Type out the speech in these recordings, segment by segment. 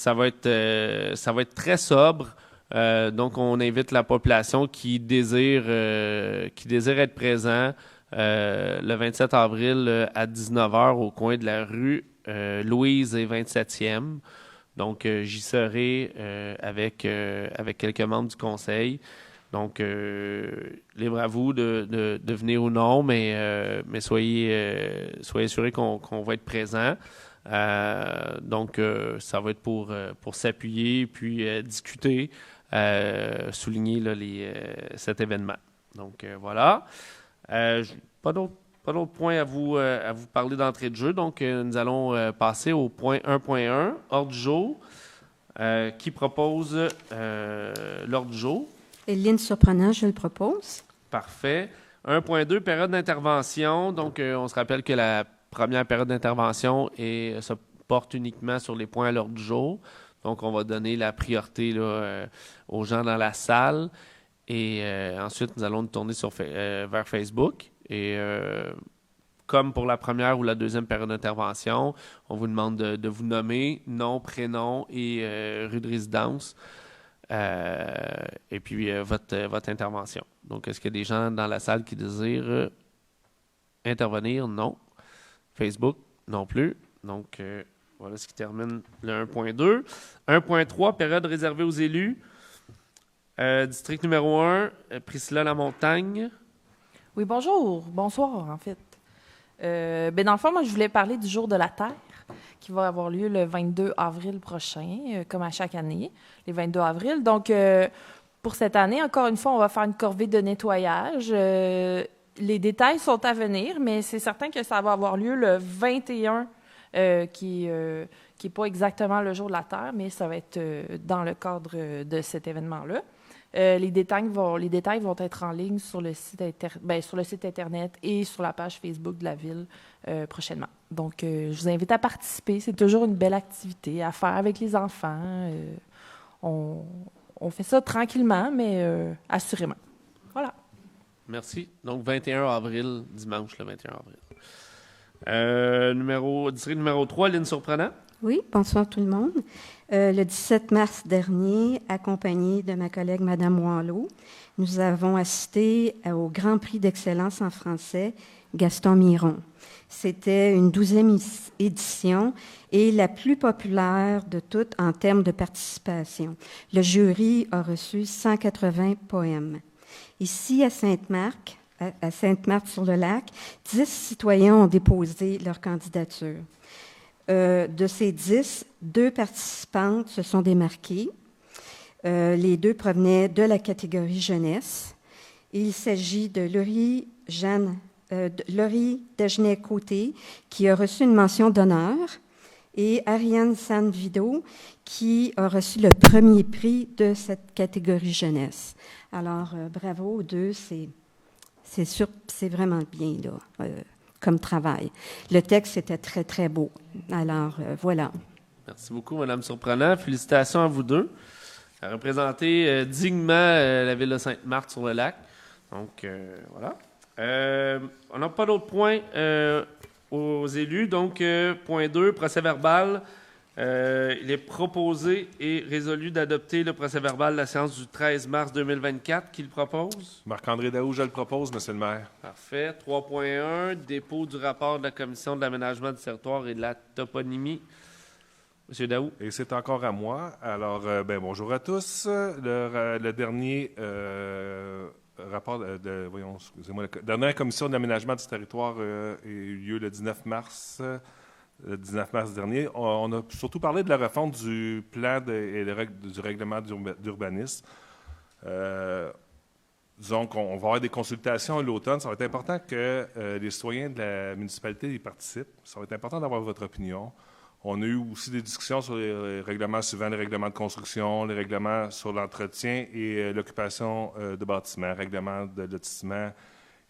Ça va être très sobre. Donc, on invite la population qui désire être présent le 27 avril à 19 heures au coin de la rue Louise et 27e. Donc, j'y serai avec quelques membres du conseil. Donc, libre à vous de venir ou non, mais soyez assurés qu'on va être présent. Donc, ça va être pour s'appuyer puis discuter, souligner là, cet événement. Donc, voilà. Pas d'autres points à vous parler d'entrée de jeu. Donc, nous allons passer au point 1.1, ordre du jour. Qui propose l'ordre du jour? Lynne Surprenant, je le propose. Parfait. 1.2, période d'intervention. Donc, on se rappelle que la première période d'intervention se porte uniquement sur les points à l'ordre du jour. Donc, on va donner la priorité là, aux gens dans la salle. Et ensuite, nous allons nous tourner vers Facebook. Et comme pour la première ou la deuxième période d'intervention, on vous demande de vous nommer, nom, prénom et rue de résidence. Et puis, votre intervention. Donc, est-ce qu'il y a des gens dans la salle qui désirent intervenir? Non. Facebook? Non plus. Donc, voilà ce qui termine le 1.2. 1.3, période réservée aux élus. District numéro 1, Priscilla Lamontagne. Oui, bonjour. Bonsoir, en fait. Dans le fond, moi, je voulais parler du Jour de la Terre qui va avoir lieu le 22 avril prochain, comme à chaque année, les 22 avril. Donc, pour cette année, encore une fois, on va faire une corvée de nettoyage. Les détails sont à venir, mais c'est certain que ça va avoir lieu le 21, qui est pas exactement le Jour de la Terre, mais ça va être dans le cadre de cet événement-là. Les détails vont être en ligne sur le site Internet et sur la page Facebook de la Ville prochainement. Donc, je vous invite à participer. C'est toujours une belle activité à faire avec les enfants. On fait ça tranquillement, mais assurément. Voilà. Merci. Donc, 21 avril, dimanche le 21 avril. District numéro 3, Lynne Surprenant. Oui, bonsoir tout le monde. Le 17 mars dernier, accompagnée de ma collègue Madame Wanlot, nous avons assisté au Grand Prix d'excellence en français Gaston Miron. C'était une 12e édition et la plus populaire de toutes en termes de participation. Le jury a reçu 180 poèmes. Ici, à Sainte-Marthe-sur-le-Lac, 10 citoyens ont déposé leur candidature. De ces 10, 2 participantes se sont démarquées. Les 2 provenaient de la catégorie jeunesse. Il s'agit de Laurie Dagenet-Côté, qui a reçu une mention d'honneur, et Ariane Sanvido, qui a reçu le premier prix de cette catégorie jeunesse. Alors, bravo aux 2, c'est vraiment bien, là. Comme travail. Le texte était très, très beau. Alors, voilà. Merci beaucoup, Mme Surprenant. Félicitations à vous 2. À représenter dignement la ville de Sainte-Marthe-sur-le-Lac. Donc, voilà. On n'a pas d'autres points aux élus. Donc, point 2, procès-verbal. Il est proposé et résolu d'adopter le procès-verbal de la séance du 13 mars 2024. Qui le propose? Marc-André Daou, je le propose, Monsieur le maire. Parfait. 3.1, dépôt du rapport de la Commission de l'aménagement du territoire et de la toponymie. Monsieur Daou. Et c'est encore à moi. Alors, bonjour à tous. Le dernier rapport la dernière Commission de l'aménagement du territoire a eu lieu le 19 mars. Le 19 mars dernier, on a surtout parlé de la refonte du plan et du règlement d'urbanisme. Disons qu'on va avoir des consultations à l'automne. Ça va être important que les citoyens de la municipalité y participent. Ça va être important d'avoir votre opinion. On a eu aussi des discussions sur les règlements suivants, les règlements de construction, les règlements sur l'entretien et l'occupation de bâtiments, règlements de lotissement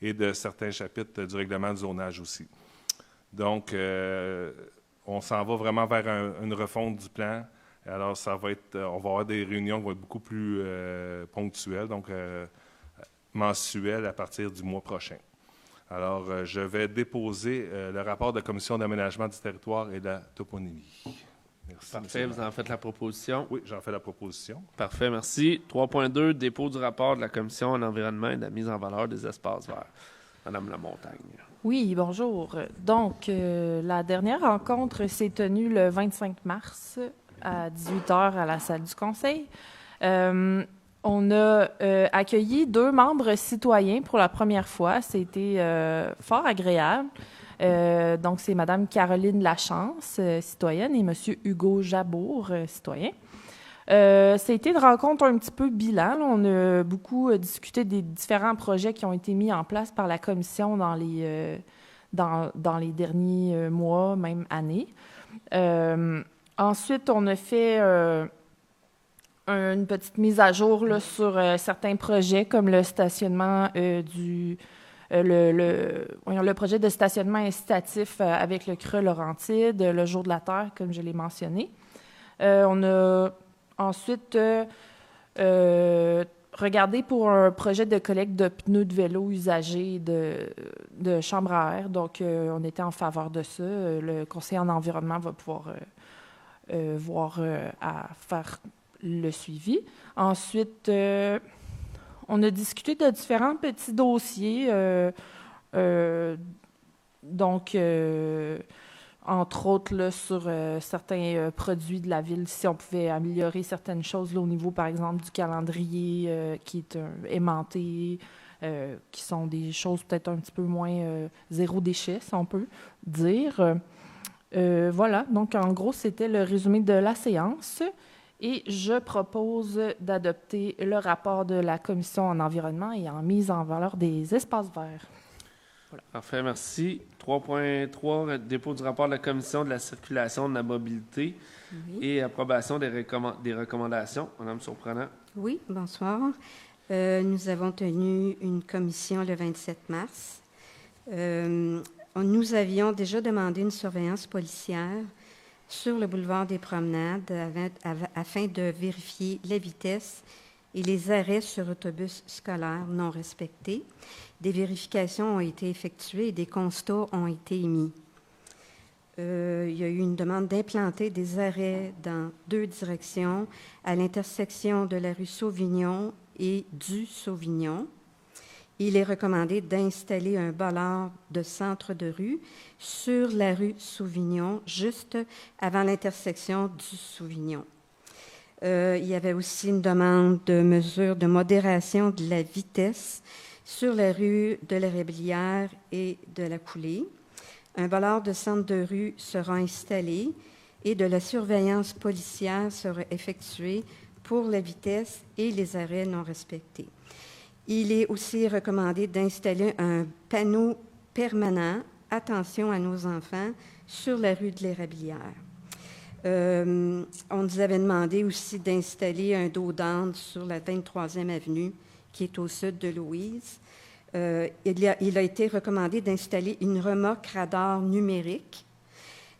et de certains chapitres du règlement de zonage aussi. Donc, on s'en va vraiment vers une refonte du plan. Alors, on va avoir des réunions qui vont être beaucoup plus ponctuelles, donc mensuelles à partir du mois prochain. Alors, je vais déposer le rapport de la Commission d'aménagement du territoire et de la toponymie. Merci. Parfait, vous en faites la proposition. Oui, j'en fais la proposition. Parfait, merci. 3.2, dépôt du rapport de la Commission en environnement et de la mise en valeur des espaces verts. Madame Lamontagne. Oui, bonjour. Donc, la dernière rencontre s'est tenue le 25 mars à 18h à la salle du Conseil. On a accueilli 2 membres citoyens pour la première fois. C'était fort agréable. Donc, c'est Mme Caroline Lachance, citoyenne, et M. Hugo Jabour, citoyen. C'était une rencontre un petit peu bilan. Là. On a beaucoup discuté des différents projets qui ont été mis en place par la Commission dans les derniers mois, même années. Ensuite, on a fait une petite mise à jour là, sur certains projets, comme le stationnement le projet de stationnement incitatif avec le Creux Laurentide, le Jour de la Terre, comme je l'ai mentionné. On a ensuite regardé pour un projet de collecte de pneus de vélo usagés de chambre à air. Donc, on était en faveur de ça. Le conseiller en environnement va pouvoir voir à faire le suivi. Ensuite, on a discuté de différents petits dossiers, entre autres là, sur certains produits de la ville, si on pouvait améliorer certaines choses là, au niveau, par exemple, du calendrier qui est aimanté, qui sont des choses peut-être un petit peu moins zéro déchet, si on peut dire. Voilà, donc en gros, c'était le résumé de la séance. Et je propose d'adopter le rapport de la Commission en environnement et en mise en valeur des espaces verts. Voilà. Parfait, merci. 3.3, dépôt du rapport de la Commission de la circulation de la mobilité et approbation des recommandations. Madame Surprenant. Oui, bonsoir. Nous avons tenu une commission le 27 mars. Nous avions déjà demandé une surveillance policière sur le boulevard des Promenades afin de vérifier les vitesses et les arrêts sur autobus scolaires non respectés. Des vérifications ont été effectuées et des constats ont été émis. Il y a eu une demande d'implanter des arrêts dans 2 directions à l'intersection de la rue Sauvignon et du Sauvignon. Il est recommandé d'installer un bollard de centre de rue sur la rue Sauvignon, juste avant l'intersection du Sauvignon. Il y avait aussi une demande de mesures de modération de la vitesse sur la rue de la Réblière et de la Coulée. Un bollard de centre de rue sera installé et de la surveillance policière sera effectuée pour la vitesse et les arrêts non respectés. Il est aussi recommandé d'installer un panneau permanent « Attention à nos enfants » sur la rue de l'Érablière. On nous avait demandé aussi d'installer un dos d'âne sur la 23e avenue, qui est au sud de Louise. Il a été recommandé d'installer une remorque radar numérique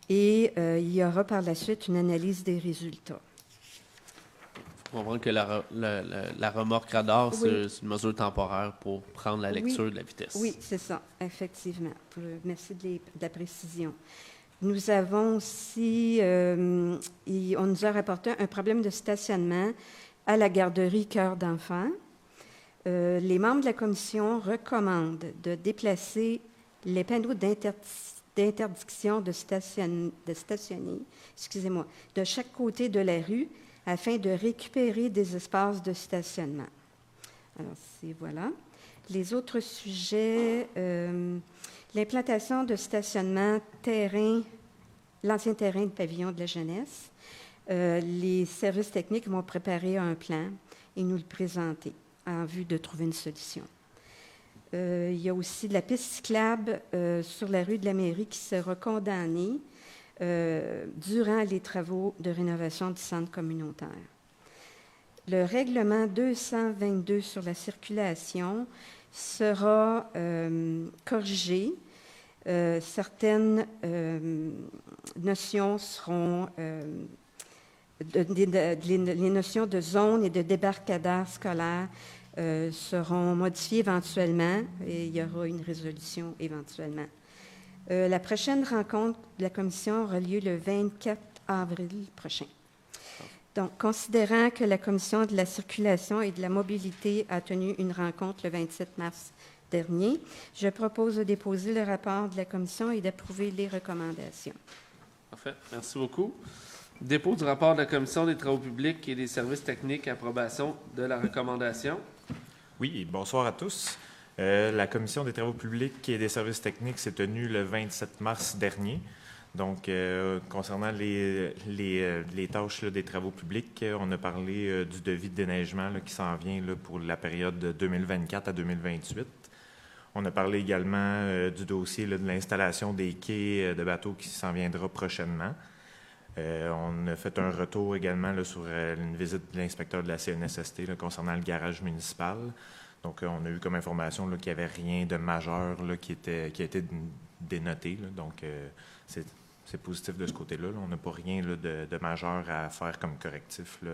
et il y aura par la suite une analyse des résultats. Il faut comprendre que la remorque radar, c'est une mesure temporaire pour prendre la lecture de la vitesse. Oui, c'est ça, effectivement. Merci de la précision. Nous avons aussi, on nous a rapporté un problème de stationnement à la garderie Cœur d'enfant. Les membres de la commission recommandent de déplacer les panneaux d'interdiction de stationner, de chaque côté de la rue afin de récupérer des espaces de stationnement. Alors, voilà. Les autres sujets, l'implantation de stationnement l'ancien terrain de pavillon de la jeunesse. Les services techniques vont préparer un plan et nous le présenter en vue de trouver une solution. Il y a aussi de la piste cyclable sur la rue de la Mairie qui sera condamnée durant les travaux de rénovation du centre communautaire. Le règlement 222 sur la circulation sera corrigé. Certaines notions seront les notions de zone et de débarcadère scolaire seront modifiées éventuellement et il y aura une résolution éventuellement. La prochaine rencontre de la commission aura lieu le 24 avril prochain. Donc, considérant que la Commission de la circulation et de la mobilité a tenu une rencontre le 27 mars dernier, je propose de déposer le rapport de la Commission et d'approuver les recommandations. Parfait. Merci beaucoup. Dépôt du rapport de la Commission des travaux publics et des services techniques, approbation de la recommandation. Oui, bonsoir à tous. La Commission des travaux publics et des services techniques s'est tenue le 27 mars dernier. Donc, concernant les tâches là, des travaux publics, on a parlé du devis de déneigement là, qui s'en vient là, pour la période de 2024 à 2028. On a parlé également du dossier là, de l'installation des quais de bateaux qui s'en viendra prochainement. On a fait un retour également là, sur une visite de l'inspecteur de la CNSST là, concernant le garage municipal. Donc, on a eu comme information là, qu'il n'y avait rien de majeur là, qui a été dénoté. Là. Donc, c'est positif de ce côté-là. Là. On n'a pas rien là, de majeur à faire comme correctif là,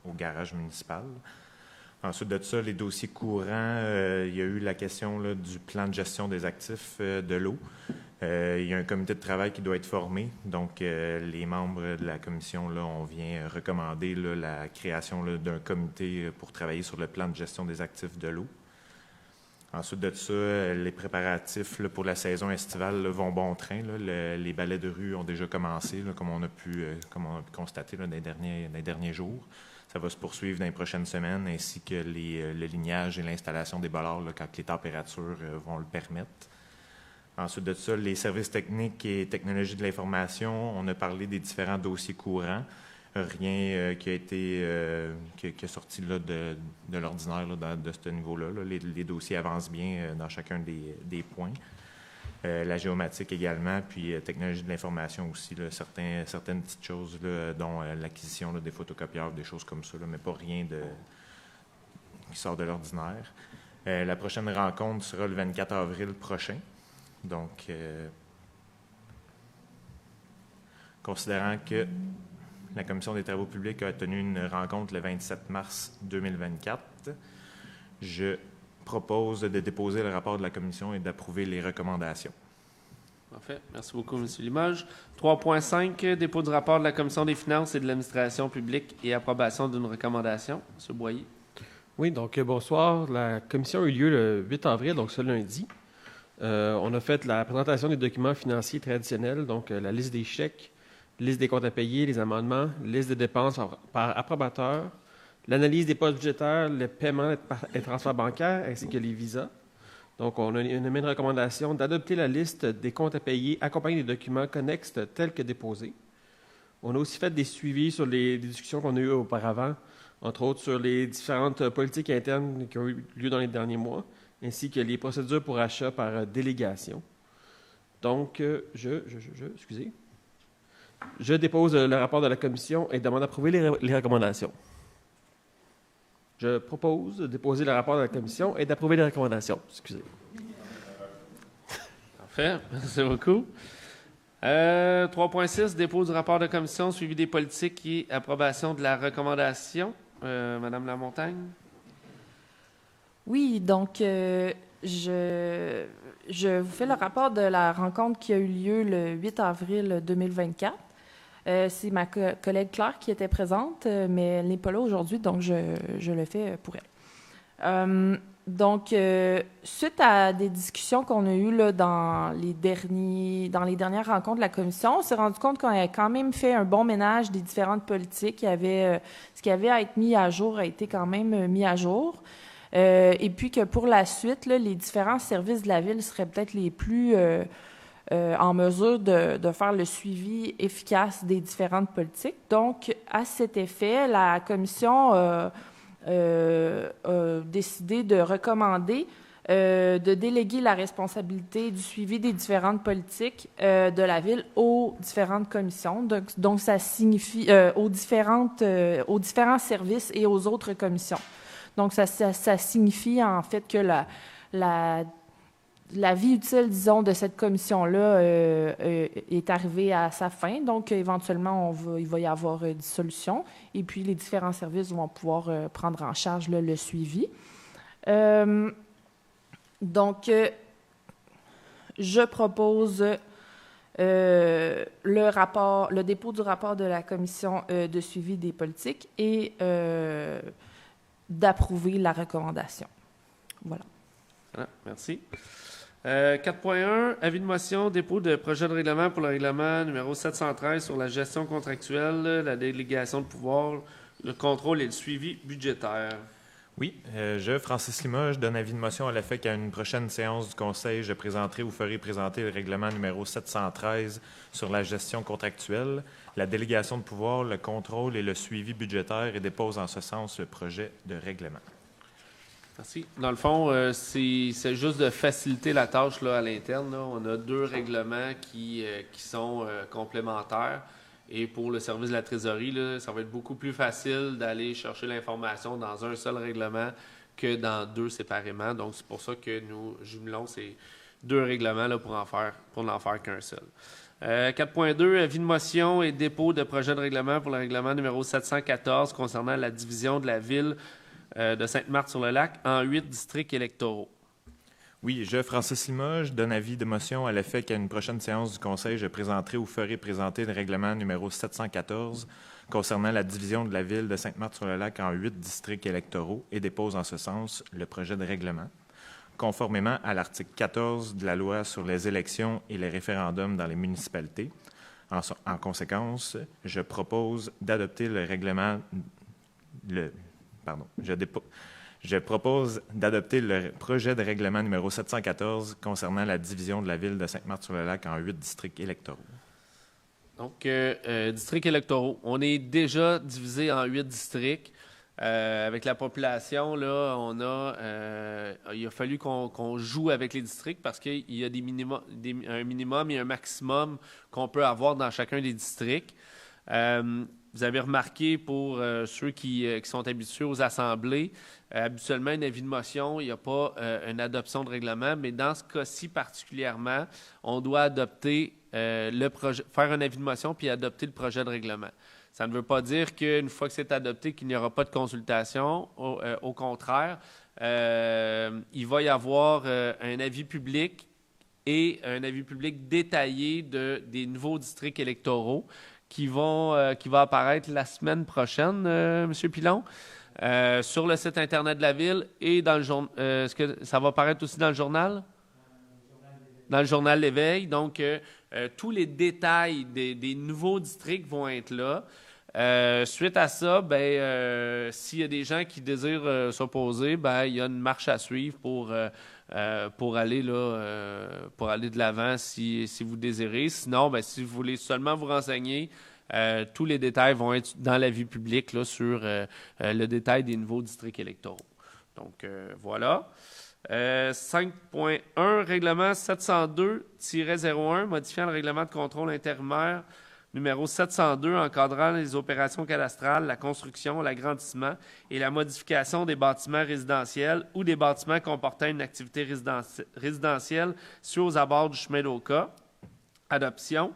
au garage municipal. Ensuite de ça, les dossiers courants, il y a eu la question là, du plan de gestion des actifs de l'eau. Il y a un comité de travail qui doit être formé. Donc, les membres de la commission, là, on vient recommander là, la création là, d'un comité pour travailler sur le plan de gestion des actifs de l'eau. Ensuite de ça, les préparatifs là, pour la saison estivale là, vont bon train. Là. Les balais de rue ont déjà commencé, là, comme on a pu constater là, dans les derniers jours. Ça va se poursuivre dans les prochaines semaines, ainsi que le lignage et l'installation des ballards là, quand les températures vont le permettre. Ensuite de ça, les services techniques et technologies de l'information, on a parlé des différents dossiers courants. Rien qui a été qui a sorti là, de l'ordinaire là, de ce niveau-là. Là. Les dossiers avancent bien dans chacun des points. La géomatique également, puis technologie de l'information aussi, là, certaines petites choses, là, dont l'acquisition là, des photocopieurs, des choses comme ça, là, mais pas rien qui sort de l'ordinaire. La prochaine rencontre sera le 24 avril prochain. Donc, considérant que la Commission des travaux publics a tenu une rencontre le 27 mars 2024, je propose de déposer le rapport de la Commission et d'approuver les recommandations. Parfait. Merci beaucoup, M. Limoges. 3.5, dépôt du rapport de la Commission des finances et de l'administration publique et approbation d'une recommandation. M. Boyer. Oui, donc bonsoir. La commission a eu lieu le 8 avril, donc ce lundi. On a fait la présentation des documents financiers traditionnels, donc la liste des chèques, liste des comptes à payer, les amendements, liste des dépenses par approbateur, l'analyse des postes budgétaires, le paiement et transferts bancaires, ainsi que les visas. Donc, on a émis une recommandation d'adopter la liste des comptes à payer accompagnée des documents connexes tels que déposés. On a aussi fait des suivis sur les discussions qu'on a eues auparavant, entre autres sur les différentes politiques internes qui ont eu lieu dans les derniers mois, ainsi que les procédures pour achat par délégation. Donc, je dépose le rapport de la commission et demande d'approuver les recommandations. Je propose de déposer le rapport de la commission et d'approuver les recommandations. Excusez. Parfait. Merci beaucoup. 3.6, dépôt du rapport de commission, suivi des politiques et approbation de la recommandation. Madame Lamontagne. Oui, donc je vous fais le rapport de la rencontre qui a eu lieu le 8 avril 2024. C'est ma collègue Claire qui était présente, mais elle n'est pas là aujourd'hui, donc je le fais pour elle. Donc, suite à des discussions qu'on a eues là, dans les dernières rencontres de la commission, on s'est rendu compte qu'on avait quand même fait un bon ménage des différentes politiques. Ce qui avait à être mis à jour a été quand même mis à jour. Et puis que pour la suite, là, les différents services de la Ville seraient peut-être les plus en mesure de faire le suivi efficace des différentes politiques. Donc, à cet effet, la commission a décidé de recommander de déléguer la responsabilité du suivi des différentes politiques de la Ville aux différentes commissions. Donc ça signifie aux différents services et aux autres commissions. Donc, ça signifie en fait que la vie utile, disons, de cette commission-là est arrivée à sa fin. Donc, éventuellement, il va y avoir dissolution. Et puis, les différents services vont pouvoir prendre en charge là, le suivi. Donc, je propose le dépôt du rapport de la commission de suivi des politiques et d'approuver la recommandation. Voilà. Voilà, merci. 4.1, avis de motion, dépôt de projet de règlement pour le règlement numéro 713 sur la gestion contractuelle, la délégation de pouvoir, le contrôle et le suivi budgétaire. Oui, je, Francis Limoges, donne avis de motion à l'effet qu'à une prochaine séance du Conseil, je présenterai ou ferai présenter le règlement numéro 713 sur la gestion contractuelle, la délégation de pouvoir, le contrôle et le suivi budgétaire et dépose en ce sens le projet de règlement. Merci. Dans le fond, c'est juste de faciliter la tâche là, à l'interne. Là. On a 2 règlements qui sont complémentaires. Et pour le service de la trésorerie, là, ça va être beaucoup plus facile d'aller chercher l'information dans un seul règlement que dans 2 séparément. Donc, c'est pour ça que nous jumelons ces 2 règlements là, pour n'en faire qu'un seul. 4.2, avis de motion et dépôt de projet de règlement pour le règlement numéro 714 concernant la division de la ville de Sainte-Marthe-sur-le-Lac en 8 districts électoraux. Oui, je, Francis Limoges, donne avis de motion à l'effet qu'à une prochaine séance du Conseil, je présenterai ou ferai présenter le règlement numéro 714 concernant la division de la ville de Sainte-Marthe-sur-le-Lac en 8 districts électoraux et dépose en ce sens le projet de règlement, conformément à l'article 14 de la loi sur les élections et les référendums dans les municipalités. En conséquence, je propose d'adopter le règlement... Je propose d'adopter le projet de règlement numéro 714 concernant la division de la ville de Sainte-Marthe-sur-le-Lac en 8 districts électoraux. Donc, districts électoraux. On est déjà divisé en 8 districts. Avec la population, là, il a fallu qu'on joue avec les districts parce qu'il y a un minimum et un maximum qu'on peut avoir dans chacun des districts. Vous avez remarqué pour ceux qui sont habitués aux assemblées, habituellement, un avis de motion, il n'y a pas une adoption de règlement, mais dans ce cas-ci particulièrement, on doit adopter le projet, faire un avis de motion puis adopter le projet de règlement. Ça ne veut pas dire qu'une fois que c'est adopté, qu'il n'y aura pas de consultation. Au contraire, il va y avoir un avis public et un avis public détaillé des nouveaux districts électoraux qui va apparaître la semaine prochaine, M. Pilon, sur le site Internet de la Ville et dans le journal. Est-ce que ça va apparaître aussi dans le journal? Dans le journal L'Éveil. Donc, tous les détails des nouveaux districts vont être là. Suite à ça, s'il y a des gens qui désirent s'opposer, il y a une marche à suivre pour aller de l'avant si vous désirez. Sinon, si vous voulez seulement vous renseigner, tous les détails vont être dans l'avis public là, sur le détail des nouveaux districts électoraux. Donc, voilà. 5.1, règlement 702-01, modifiant le règlement de contrôle intérimaire numéro 702, encadrant les opérations cadastrales, la construction, l'agrandissement et la modification des bâtiments résidentiels ou des bâtiments comportant une activité résidentielle sur aux abords du chemin d'Oka. Adoption.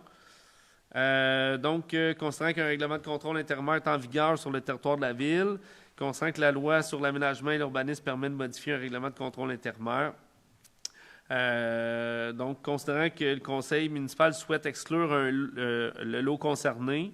Considérant qu'un règlement de contrôle intérimaire est en vigueur sur le territoire de la Ville, considérant que la loi sur l'aménagement et l'urbanisme permet de modifier un règlement de contrôle intérimaire, considérant que le conseil municipal souhaite exclure le lot concerné,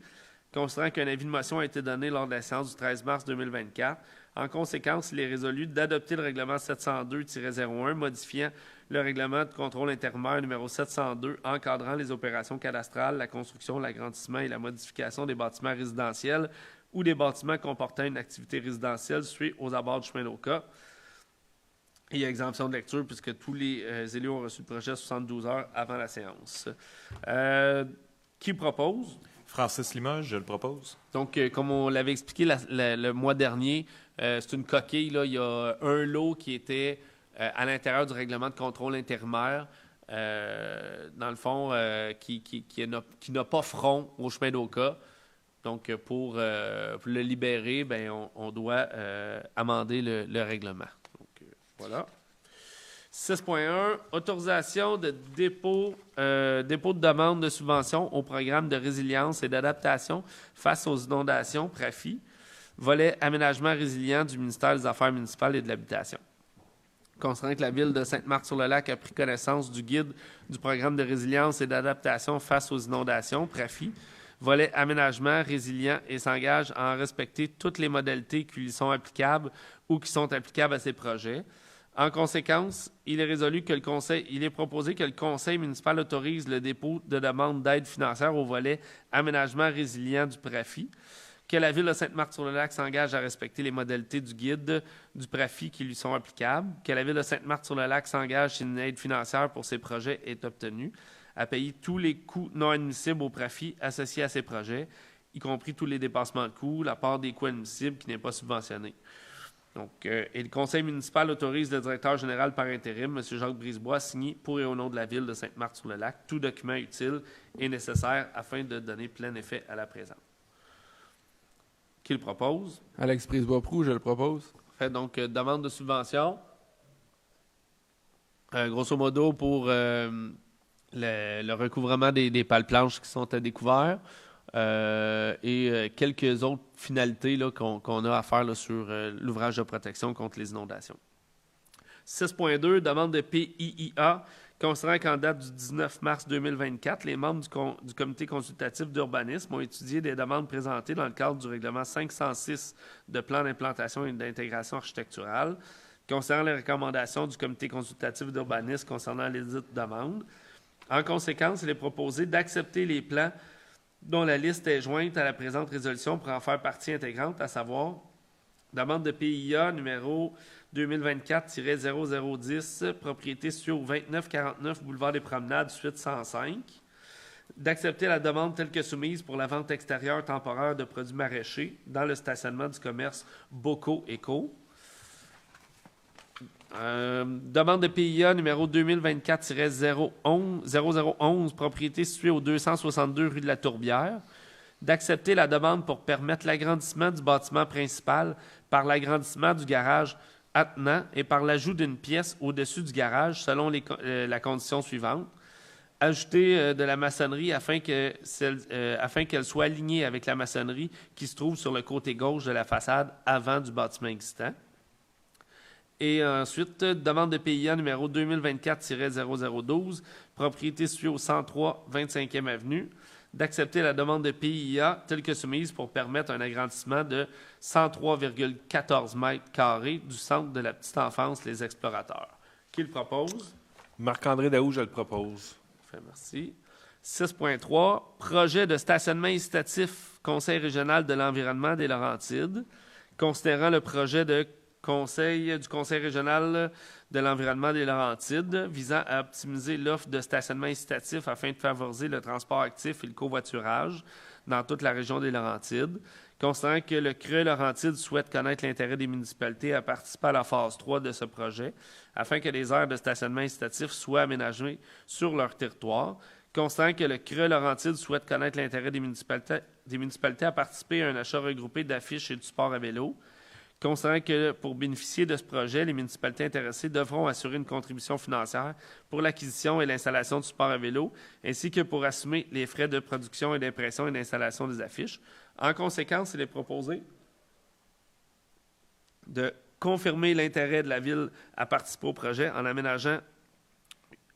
considérant qu'un avis de motion a été donné lors de la séance du 13 mars 2024, en conséquence, il est résolu d'adopter le règlement 702-01 modifiant le règlement de contrôle intérimaire numéro 702 encadrant les opérations cadastrales, la construction, l'agrandissement et la modification des bâtiments résidentiels ou des bâtiments comportant une activité résidentielle situés aux abords du chemin d'Oka. Il y a exemption de lecture puisque tous les élus ont reçu le projet 72 heures avant la séance. Qui propose? Francis Limoges, je le propose. Donc, comme on l'avait expliqué le mois dernier, c'est une coquille. Là, il y a un lot qui était à l'intérieur du règlement de contrôle intérimaire, dans le fond, qui n'a pas front au chemin d'Oka. Donc, pour le libérer, on doit amender le règlement. Donc, voilà. 6.1, autorisation de dépôt de demande de subvention au programme de résilience et d'adaptation face aux inondations, PRAFI, volet aménagement résilient du ministère des Affaires municipales et de l'Habitation. Concernant que la Ville de Sainte-Marthe-sur-le-Lac a pris connaissance du guide du programme de résilience et d'adaptation face aux inondations, PRAFI, volet aménagement résilient, et s'engage à en respecter toutes les modalités qui lui sont applicables ou qui sont applicables à ces projets. En conséquence, il est proposé que le Conseil municipal autorise le dépôt de demandes d'aide financière au volet aménagement résilient du PRAFI, que la Ville de Sainte-Marthe-sur-le-Lac s'engage à respecter les modalités du guide du PRAFI qui lui sont applicables, que la Ville de Sainte-Marthe-sur-le-Lac s'engage si une aide financière pour ces projets est obtenue, à payer tous les coûts non admissibles au PRAFI associés à ces projets, y compris tous les dépassements de coûts, la part des coûts admissibles qui n'est pas subventionnée. Donc, et le Conseil municipal autorise le directeur général par intérim, M. Jacques Brisebois, à signer pour et au nom de la Ville de Sainte-Marthe-sur-le-Lac tout document utile et nécessaire afin de donner plein effet à la présente. Qui le propose? Alex Brisebois-Proux, je le propose. Fait donc demande de subvention. Grosso modo, pour le recouvrement des pales-planches qui sont à découvert et quelques autres finalités là, qu'on a à faire là, sur l'ouvrage de protection contre les inondations. 6.2, demande de PIIA. Considérant qu'en date du 19 mars 2024, les membres du comité consultatif d'urbanisme ont étudié des demandes présentées dans le cadre du règlement 506 de plan d'implantation et d'intégration architecturale. Concernant les recommandations du comité consultatif d'urbanisme concernant les dites demandes, en conséquence, il est proposé d'accepter les plans dont la liste est jointe à la présente résolution pour en faire partie intégrante, à savoir demande de PIA numéro 2024-0010, propriété située au 2949 boulevard des Promenades, suite 105. D'accepter la demande telle que soumise pour la vente extérieure temporaire de produits maraîchers dans le stationnement du commerce Boco Eco. Demande de PIA numéro 2024-0011, propriété située au 262 rue de la Tourbière. D'accepter la demande pour permettre l'agrandissement du bâtiment principal par l'agrandissement du garage attenant et par l'ajout d'une pièce au-dessus du garage selon la condition suivante. Ajouter de la maçonnerie afin qu'elle soit alignée avec la maçonnerie qui se trouve sur le côté gauche de la façade avant du bâtiment existant. Et ensuite, demande de PIA numéro 2024-0012, propriété située au 103 25e Avenue, d'accepter la demande de PIA telle que soumise pour permettre un agrandissement de 103,14 mètres carrés du centre de la petite enfance Les Explorateurs. Qui le propose? Marc-André Daou, je le propose. Merci. 6.3, projet de stationnement incitatif Conseil régional de l'environnement des Laurentides, considérant le projet du Conseil régional de l'environnement des Laurentides visant à optimiser l'offre de stationnement incitatif afin de favoriser le transport actif et le covoiturage dans toute la région des Laurentides. Considérant que le CRE Laurentides souhaite connaître l'intérêt des municipalités à participer à la phase 3 de ce projet afin que les aires de stationnement incitatif soient aménagées sur leur territoire. Considérant que le CRE Laurentides souhaite connaître l'intérêt des municipalités à participer à un achat regroupé d'affiches et du sport à vélo. Considérant que pour bénéficier de ce projet, les municipalités intéressées devront assurer une contribution financière pour l'acquisition et l'installation du support à vélo, ainsi que pour assumer les frais de production et d'impression et d'installation des affiches. En conséquence, il est proposé de confirmer l'intérêt de la Ville à participer au projet en aménageant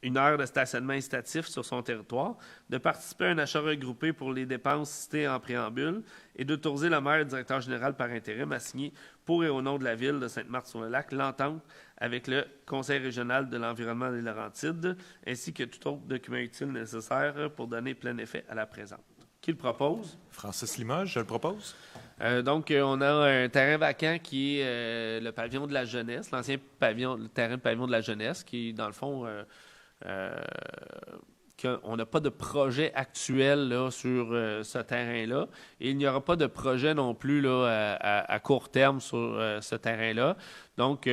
une aire de stationnement incitatif sur son territoire, de participer à un achat regroupé pour les dépenses citées en préambule et d'autoriser le maire et le directeur général par intérim à signer pour et au nom de la Ville de Sainte-Marthe-sur-le-Lac l'entente avec le Conseil régional de l'environnement des Laurentides, ainsi que tout autre document utile nécessaire pour donner plein effet à la présente. Qui le propose? Francis Limoges, je le propose. Donc, on a un terrain vacant qui est le pavillon de la jeunesse, l'ancien pavillon, le terrain de pavillon de la jeunesse, qui, dans le fond, on n'a pas de projet actuel là, sur ce terrain-là. Et il n'y aura pas de projet non plus là, à court terme sur ce terrain-là. Donc,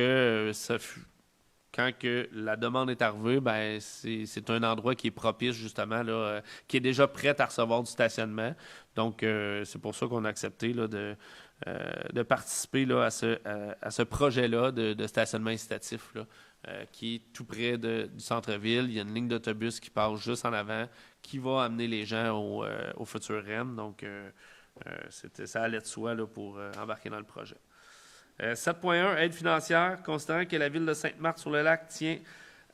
quand que la demande est arrivée, ben, c'est un endroit qui est propice, justement, là, qui est déjà prêt à recevoir du stationnement. Donc, c'est pour ça qu'on a accepté là, de participer là, à ce projet-là de stationnement incitatif, là, qui est tout près du centre-ville. Il y a une ligne d'autobus qui passe juste en avant, qui va amener les gens au futur REM. Donc, ça allait de soi là, pour embarquer dans le projet. 7.1, aide financière, considérant que la Ville de Sainte-Marthe-sur-le-Lac tient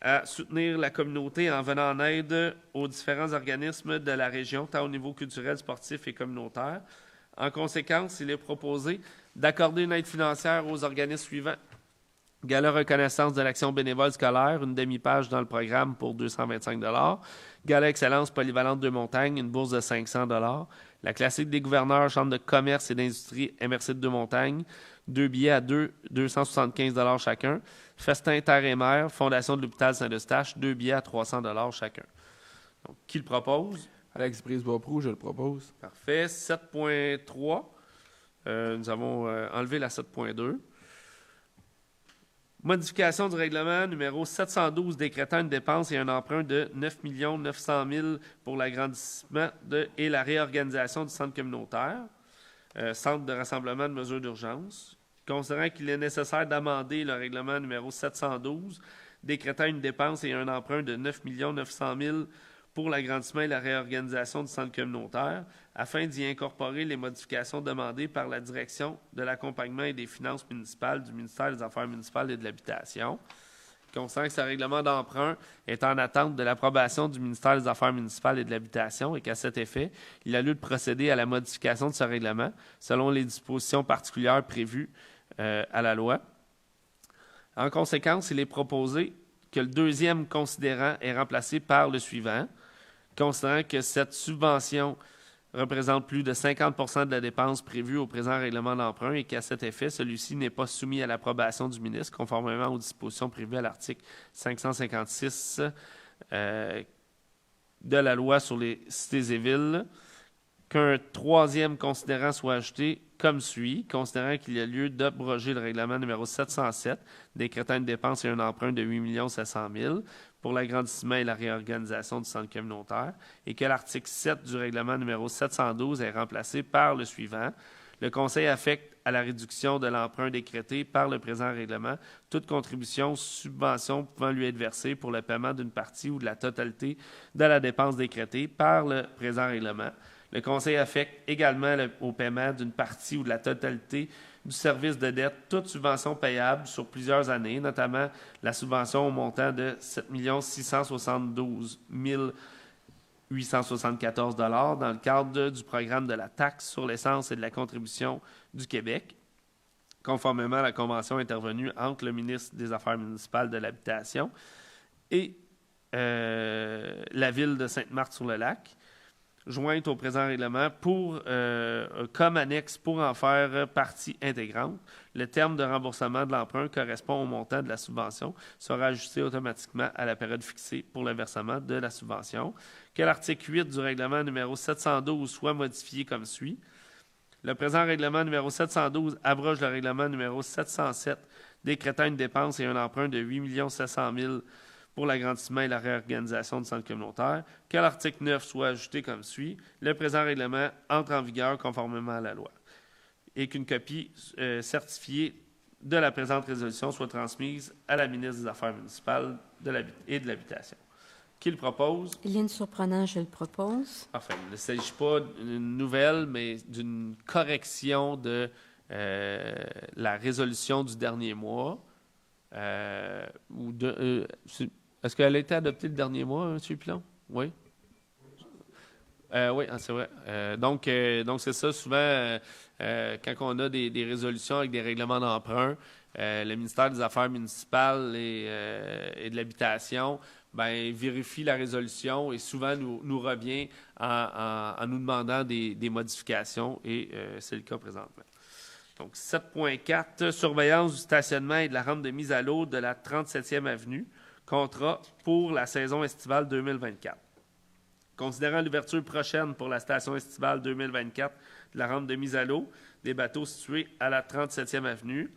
à soutenir la communauté en venant en aide aux différents organismes de la région, tant au niveau culturel, sportif et communautaire. En conséquence, il est proposé d'accorder une aide financière aux organismes suivants. Gala reconnaissance de l'action bénévole scolaire, une demi-page dans le programme pour 225 $. Gala excellence polyvalente de montagne, une bourse de 500 $. La classique des gouverneurs, chambre de commerce et d'industrie MRC de Deux-Montagnes, 2 billets à 275 $ chacun. Festin Terre et Mer, Fondation de l'hôpital Saint-Eustache, 2 billets à 300 $ chacun. Donc, qui le propose? Alex Brisebois-Prou, je le propose. Parfait. 7.3. Nous avons enlevé la 7.2. Modification du règlement numéro 712 décrétant une dépense et un emprunt de 9 900 000 pour l'agrandissement et la réorganisation du centre communautaire, centre de rassemblement de mesures d'urgence. Considérant qu'il est nécessaire d'amender le règlement numéro 712 décrétant une dépense et un emprunt de 9 900 000 pour l'agrandissement et la réorganisation du centre communautaire, afin d'y incorporer les modifications demandées par la Direction de l'accompagnement et des finances municipales du ministère des Affaires municipales et de l'Habitation. Considérant que ce règlement d'emprunt est en attente de l'approbation du ministère des Affaires municipales et de l'Habitation et qu'à cet effet, il a lieu de procéder à la modification de ce règlement selon les dispositions particulières prévues à la loi. En conséquence, il est proposé que le deuxième considérant est remplacé par le suivant. Considérant que cette subvention représente plus de 50 % de la dépense prévue au présent règlement d'emprunt et qu'à cet effet, celui-ci n'est pas soumis à l'approbation du ministre, conformément aux dispositions prévues à l'article 556 de la loi sur les cités et villes, qu'un troisième considérant soit ajouté comme suit, considérant qu'il y a lieu d'abroger le règlement numéro 707, décrétant une dépense et un emprunt de 8 700 000 pour l'agrandissement et la réorganisation du centre communautaire, et que l'article 7 du règlement numéro 712 est remplacé par le suivant. Le Conseil affecte à la réduction de l'emprunt décrété par le présent règlement toute contribution ou subvention pouvant lui être versée pour le paiement d'une partie ou de la totalité de la dépense décrétée par le présent règlement. Le Conseil affecte également au paiement d'une partie ou de la totalité du service de dette toute subvention payable sur plusieurs années, notamment la subvention au montant de 7 672 874 $ dans le cadre du programme de la taxe sur l'essence et de la contribution du Québec, conformément à la convention intervenue entre le ministre des Affaires municipales de l'Habitation et la Ville de Sainte-Marthe-sur-le-Lac, jointe au présent règlement comme annexe pour en faire partie intégrante. Le terme de remboursement de l'emprunt correspond au montant de la subvention, sera ajusté automatiquement à la période fixée pour le versement de la subvention. Que l'article 8 du règlement numéro 712 soit modifié comme suit. Le présent règlement numéro 712 abroge le règlement numéro 707 décrétant une dépense et un emprunt de 8 700 000 pour l'agrandissement et la réorganisation du centre communautaire, que l'article 9 soit ajouté comme suit. Le présent règlement entre en vigueur conformément à la loi et qu'une copie certifiée de la présente résolution soit transmise à la ministre des Affaires municipales et de l'Habitation. Qui le propose? Lynne Surprenant, je le propose. Enfin, il ne s'agit pas d'une nouvelle, mais d'une correction de la résolution du dernier mois. Est-ce qu'elle a été adoptée le dernier mois, M. Pilon? Oui? Oui, c'est vrai. Donc c'est ça, souvent, quand on a des résolutions avec des règlements d'emprunt, le ministère des Affaires municipales et de l'Habitation vérifie la résolution et souvent nous revient en nous demandant des modifications, et c'est le cas présentement. Donc, 7.4, surveillance du stationnement et de la rampe de mise à l'eau de la 37e avenue, contrat pour la saison estivale 2024. Considérant l'ouverture prochaine pour la station estivale 2024 de la rampe de mise à l'eau des bateaux situés à la 37e avenue,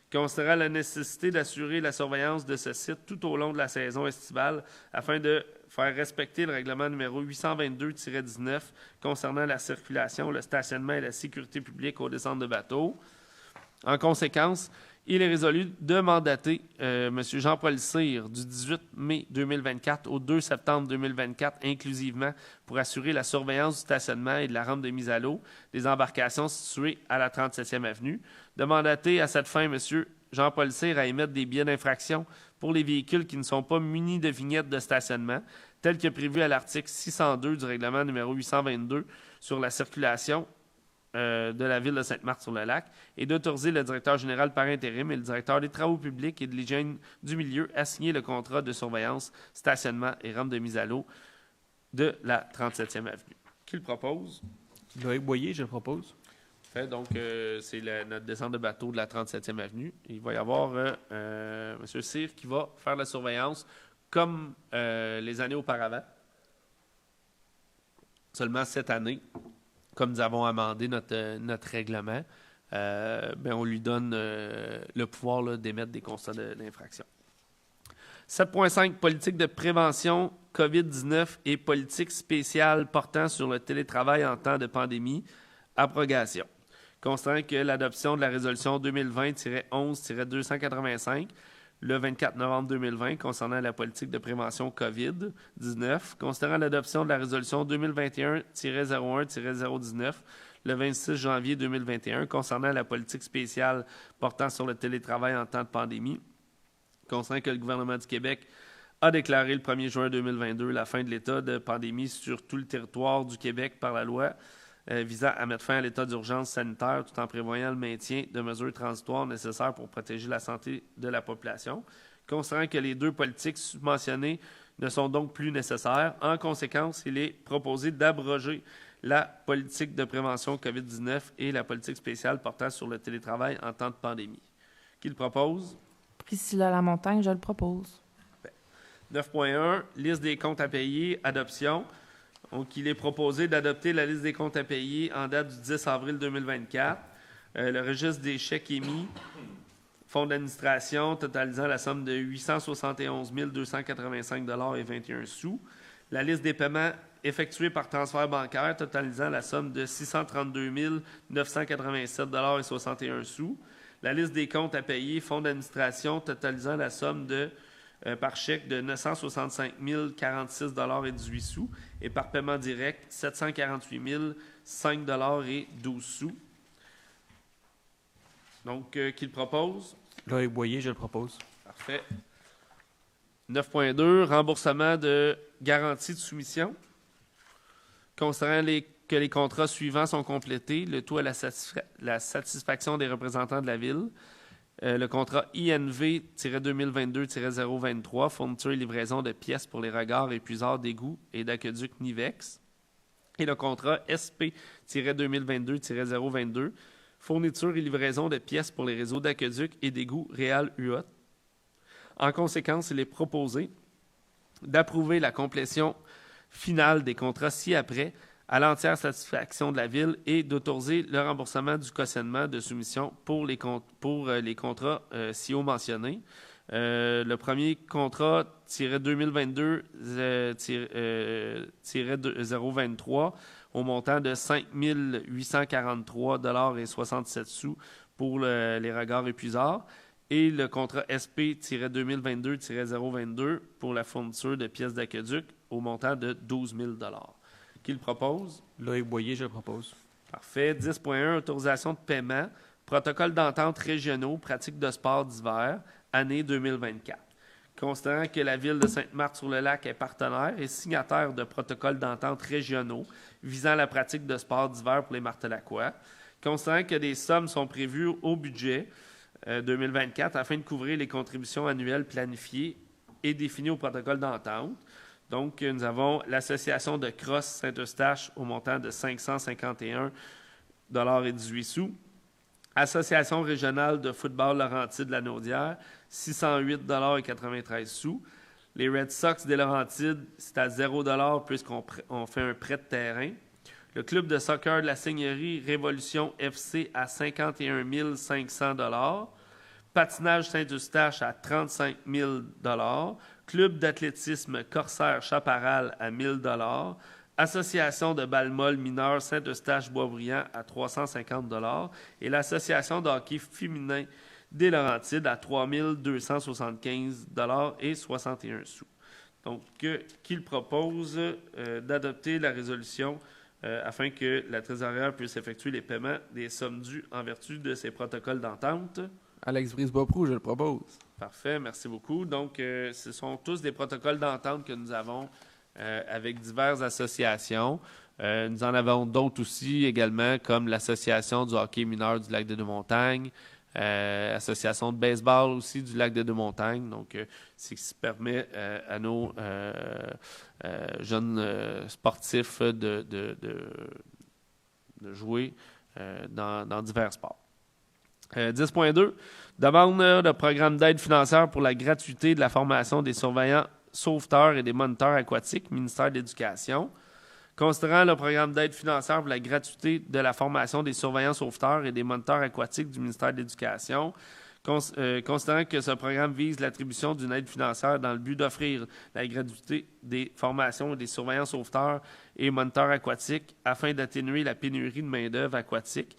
considérant la nécessité d'assurer la surveillance de ce site tout au long de la saison estivale afin de faire respecter le règlement numéro 822-19 concernant la circulation, le stationnement et la sécurité publique aux descentes de bateaux. En conséquence, Il est résolu de mandater M. Jean-Paul Cyr du 18 mai 2024 au 2 septembre 2024 inclusivement pour assurer la surveillance du stationnement et de la rampe de mise à l'eau des embarcations situées à la 37e avenue. De mandater à cette fin M. Jean-Paul Cyr à émettre des billets d'infraction pour les véhicules qui ne sont pas munis de vignettes de stationnement, tel que prévu à l'article 602 du règlement numéro 822 sur la circulation de la ville de Sainte-Marthe-sur-le-Lac et d'autoriser le directeur général par intérim et le directeur des travaux publics et de l'hygiène du milieu à signer le contrat de surveillance, stationnement et rampe de mise à l'eau de la 37e avenue. Qui le propose? Loïc Boyer, je le propose. Fait, donc, c'est notre descente de bateau de la 37e avenue. Il va y avoir M. Cyr qui va faire la surveillance comme les années auparavant. Seulement cette année, comme nous avons amendé notre règlement, on lui donne le pouvoir là, d'émettre des constats d'infraction. 7.5, politique de prévention COVID-19 et politique spéciale portant sur le télétravail en temps de pandémie, abrogation. Constatant que l'adoption de la résolution 2020-11-285 le 24 novembre 2020 concernant la politique de prévention COVID-19, considérant l'adoption de la résolution 2021-01-019 le 26 janvier 2021 concernant la politique spéciale portant sur le télétravail en temps de pandémie, constatant que le gouvernement du Québec a déclaré le 1er juin 2022 la fin de l'état de pandémie sur tout le territoire du Québec par la loi visant à mettre fin à l'état d'urgence sanitaire tout en prévoyant le maintien de mesures transitoires nécessaires pour protéger la santé de la population. Considérant que les deux politiques submentionnées ne sont donc plus nécessaires, en conséquence, il est proposé d'abroger la politique de prévention COVID-19 et la politique spéciale portant sur le télétravail en temps de pandémie. Qui le propose? Priscilla Lamontagne, je le propose. 9.1, liste des comptes à payer, adoption. Donc, il est proposé d'adopter la liste des comptes à payer en date du 10 avril 2024. Le registre des chèques émis, fonds d'administration totalisant la somme de 871 285,21 $. La liste des paiements effectués par transfert bancaire totalisant la somme de 632 987,61 $. La liste des comptes à payer, fonds d'administration totalisant la somme de par chèque de 965 046,18 $ et par paiement direct 748 005,12 $. Donc, qui le propose? Loïc Boyer, je le propose. Parfait. 9.2, remboursement de garantie de soumission. Considérant que les contrats suivants sont complétés, le tout à la satisfaction des représentants de la Ville. Le contrat INV-2022-023, fourniture et livraison de pièces pour les regards et puisards d'égouts et d'aqueducs Nivex. Et le contrat SP-2022-022, fourniture et livraison de pièces pour les réseaux d'aqueducs et d'égouts Réal UOT. En conséquence, il est proposé d'approuver la complétion finale des contrats ci-après à l'entière satisfaction de la Ville et d'autoriser le remboursement du cautionnement de soumission pour les contrats ci-haut mentionnés. Le premier contrat -2022-023 au montant de 5 843,67 $ pour les regards et puisards et le contrat SP-2022-022 pour la fourniture de pièces d'aqueduc au montant de 12 000 $. Qui le propose? Loïc Boyer, je le propose. Parfait. 10.1, autorisation de paiement, protocole d'entente régionaux, pratiques de sport d'hiver, année 2024. Considérant que la Ville de Sainte-Marthe-sur-le-Lac est partenaire et signataire de protocoles d'entente régionaux visant la pratique de sport d'hiver pour les Martelacois, considérant que des sommes sont prévues au budget 2024 afin de couvrir les contributions annuelles planifiées et définies au protocole d'entente. Donc, nous avons l'association de cross Saint-Eustache au montant de 551,18 $. Association régionale de football Laurentides-la-Naudière, 608,93 $. Les Red Sox des Laurentides, c'est à 0 $ puisqu'on fait un prêt de terrain. Le club de soccer de la Seigneurie Révolution FC à 51 500 $. Patinage Saint-Eustache à 35 000 $. Club d'athlétisme Corsaire Chaparral à 1 000 $. Association de balle molle mineur Saint-Eustache Boisbriand à 350 $. Et l'Association de hockey féminin des Laurentides à 3 275,61 $. Donc, qu'il propose d'adopter la résolution afin que la trésorière puisse effectuer les paiements des sommes dues en vertu de ces protocoles d'entente. Alex Brisebois-Prou, je le propose. Parfait, merci beaucoup. Donc, ce sont tous des protocoles d'entente que nous avons avec diverses associations. Nous en avons d'autres aussi également, comme l'Association du hockey mineur du Lac-des-Deux-Montagnes, Association de baseball aussi du Lac-des-Deux-Montagnes. Donc, c'est ce qui permet à nos jeunes sportifs de jouer dans divers sports. 10.2, demande de programme d'aide financière pour la gratuité de la formation des surveillants sauveteurs et des moniteurs aquatiques, ministère de l'Éducation. Considérant le programme d'aide financière pour la gratuité de la formation des surveillants sauveteurs et des moniteurs aquatiques du ministère de l'Éducation, considérant que ce programme vise l'attribution d'une aide financière dans le but d'offrir la gratuité des formations des surveillants sauveteurs et moniteurs aquatiques afin d'atténuer la pénurie de main-d'œuvre aquatique,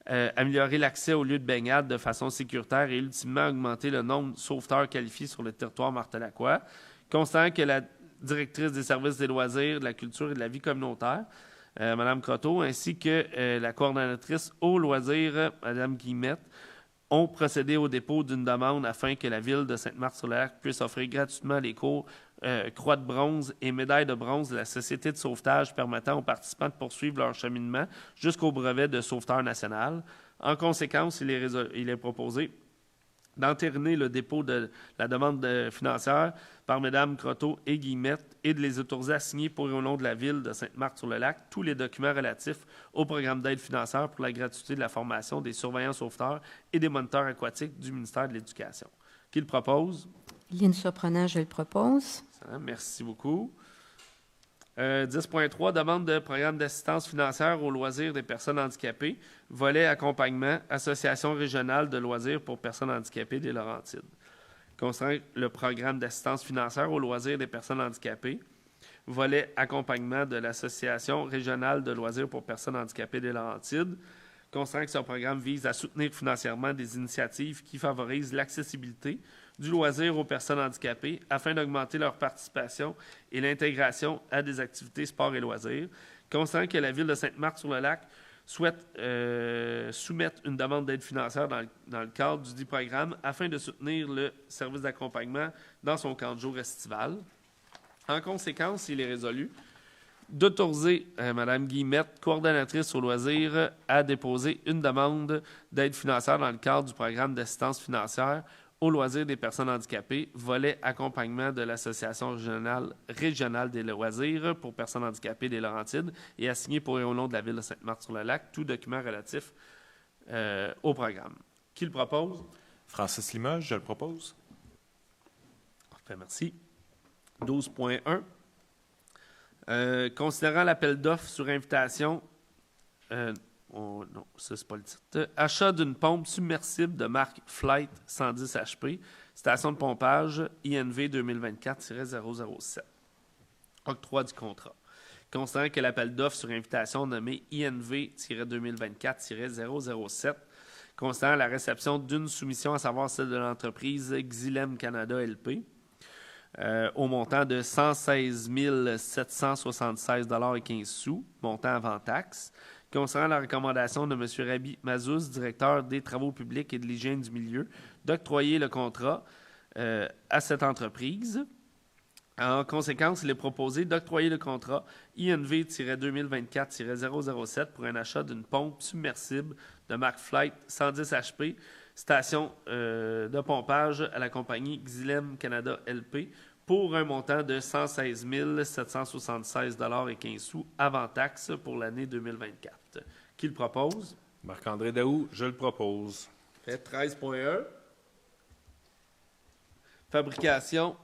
améliorer l'accès aux lieux de baignade de façon sécuritaire et ultimement augmenter le nombre de sauveteurs qualifiés sur le territoire martelacois, considérant que la directrice des services des loisirs, de la culture et de la vie communautaire, Mme Croteau, ainsi que la coordonnatrice aux loisirs, Mme Guillemette, ont procédé au dépôt d'une demande afin que la Ville de Sainte-Marthe-sur-le-Lac puisse offrir gratuitement les cours Croix de bronze et médaille de bronze de la Société de sauvetage permettant aux participants de poursuivre leur cheminement jusqu'au brevet de sauveteur national. En conséquence, il est proposé d'entériner le dépôt de la demande financière par Mme Croteau et Guillemette et de les autoriser à signer pour et au nom de la Ville de Sainte-Marthe-sur-le-Lac tous les documents relatifs au programme d'aide financière pour la gratuité de la formation des surveillants sauveteurs et des moniteurs aquatiques du ministère de l'Éducation. Qui le propose? Lynne Surprenant, je le propose. Merci beaucoup. 10.3, demande de programme d'assistance financière aux loisirs des personnes handicapées, volet accompagnement, Association régionale de loisirs pour personnes handicapées des Laurentides. Concernant le programme d'assistance financière aux loisirs des personnes handicapées, volet accompagnement de l'Association régionale de loisirs pour personnes handicapées des Laurentides, considérant que ce programme vise à soutenir financièrement des initiatives qui favorisent l'accessibilité du loisir aux personnes handicapées afin d'augmenter leur participation et l'intégration à des activités sport et loisirs. Considérant que la Ville de Sainte-Marthe-sur-le-Lac souhaite soumettre une demande d'aide financière dans le cadre du dit programme afin de soutenir le service d'accompagnement dans son camp de jour estival. En conséquence, il est résolu d'autoriser Mme Guillemette, coordonnatrice aux loisirs, à déposer une demande d'aide financière dans le cadre du programme d'assistance financière aux loisirs des personnes handicapées, volet accompagnement de l'Association régionale des loisirs pour personnes handicapées des Laurentides et à signer pour et au nom de la Ville de Sainte-Marthe-sur-le-Lac tout document relatif au programme. Qui le propose? Francis Limoges, je le propose. Parfait, merci. 12.1. Considérant l'appel d'offres sur invitation, non, ça c'est pas le titre. Achat d'une pompe submersible de marque Flight 110 HP, station de pompage INV 2024-007. Octroi du contrat. Considérant que l'appel d'offres sur invitation nommé INV-2024-007, considérant la réception d'une soumission, à savoir celle de l'entreprise Xylem Canada LP, au montant de 116 776,15 $, montant avant taxe. Concernant la recommandation de M. Rabi Mazouz, directeur des Travaux publics et de l'hygiène du milieu, d'octroyer le contrat à cette entreprise. En conséquence, il est proposé d'octroyer le contrat INV-2024-007 pour un achat d'une pompe submersible de marque Flight 110 HP, station de pompage à la compagnie Xylem Canada LP, pour un montant de 116 776,15 $ avant taxe pour l'année 2024. Qui le propose? Marc-André Daou, je le propose. Fait 13.1. Fabrication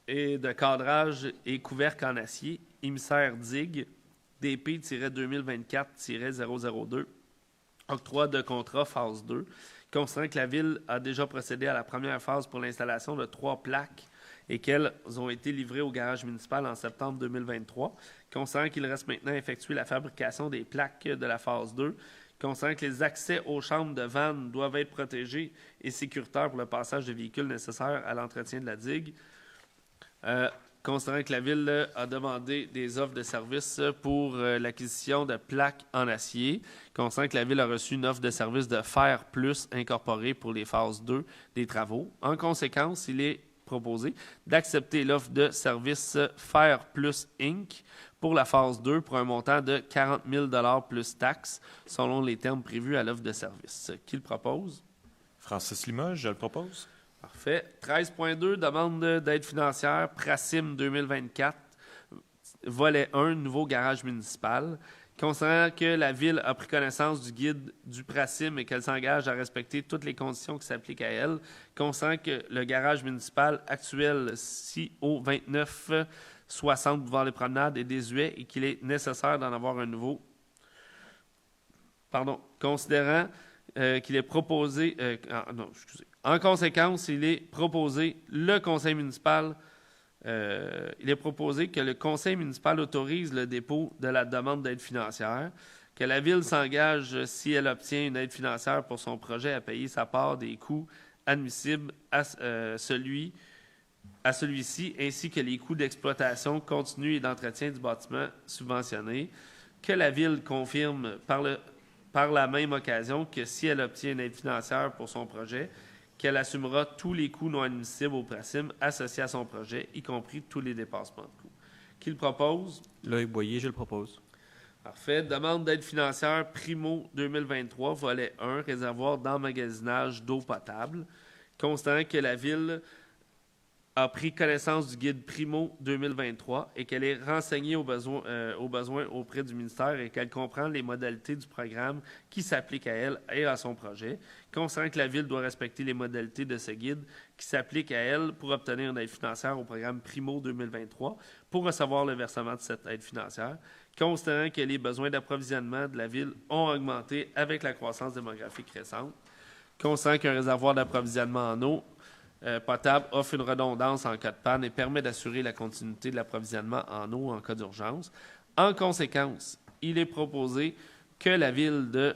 et de cadrage et couvercle en acier, émissaire DIG, DP-2024-002, octroi de contrat phase 2, considérant que la Ville a déjà procédé à la première phase pour l'installation de 3 plaques et qu'elles ont été livrées au garage municipal en septembre 2023, considérant qu'il reste maintenant à effectuer la fabrication des plaques de la phase 2 concernant que les accès aux chambres de vannes doivent être protégés et sécuritaires pour le passage de véhicules nécessaires à l'entretien de la digue. Considérant que la Ville a demandé des offres de services pour l'acquisition de plaques en acier, considérant que la Ville a reçu une offre de service de Fer Plus incorporée pour les phases 2 des travaux. En conséquence, il est proposé d'accepter l'offre de service Fer Plus Inc. pour la phase 2 pour un montant de 40 000 $ plus taxes, selon les termes prévus à l'offre de service. Qui le propose? Francis Limoges, je le propose. Parfait. 13.2, demande d'aide financière, Prasim 2024, volet 1, nouveau garage municipal. Concernant que la Ville a pris connaissance du guide du Prasim et qu'elle s'engage à respecter toutes les conditions qui s'appliquent à elle, concernant que le garage municipal actuel CIO 2960 boulevard les Promenades est désuet et qu'il est nécessaire d'en avoir un nouveau. Considérant qu'il est proposé... En conséquence, il est proposé le conseil municipal... il est proposé que le conseil municipal autorise le dépôt de la demande d'aide financière, que la Ville s'engage, si elle obtient une aide financière pour son projet, à payer sa part des coûts admissibles à celui-ci, ainsi que les coûts d'exploitation continue et d'entretien du bâtiment subventionné, que la Ville confirme par la même occasion que si elle obtient une aide financière pour son projet, qu'elle assumera tous les coûts non admissibles au Prasim associés à son projet, y compris tous les dépassements de coûts. Qui le propose? Loïc Boyer, je le propose. Parfait. Demande d'aide financière Primo 2023, volet 1, réservoir d'emmagasinage d'eau potable. Constatant que la Ville a pris connaissance du guide Primo 2023 et qu'elle est renseignée aux besoins auprès du ministère et qu'elle comprend les modalités du programme qui s'appliquent à elle et à son projet. Considérant que la Ville doit respecter les modalités de ce guide qui s'appliquent à elle pour obtenir une aide financière au programme Primo 2023 pour recevoir le versement de cette aide financière. Considérant que les besoins d'approvisionnement de la Ville ont augmenté avec la croissance démographique récente. Considérant qu'un réservoir d'approvisionnement en eau potable offre une redondance en cas de panne et permet d'assurer la continuité de l'approvisionnement en eau en cas d'urgence. En conséquence, il est proposé que la Ville de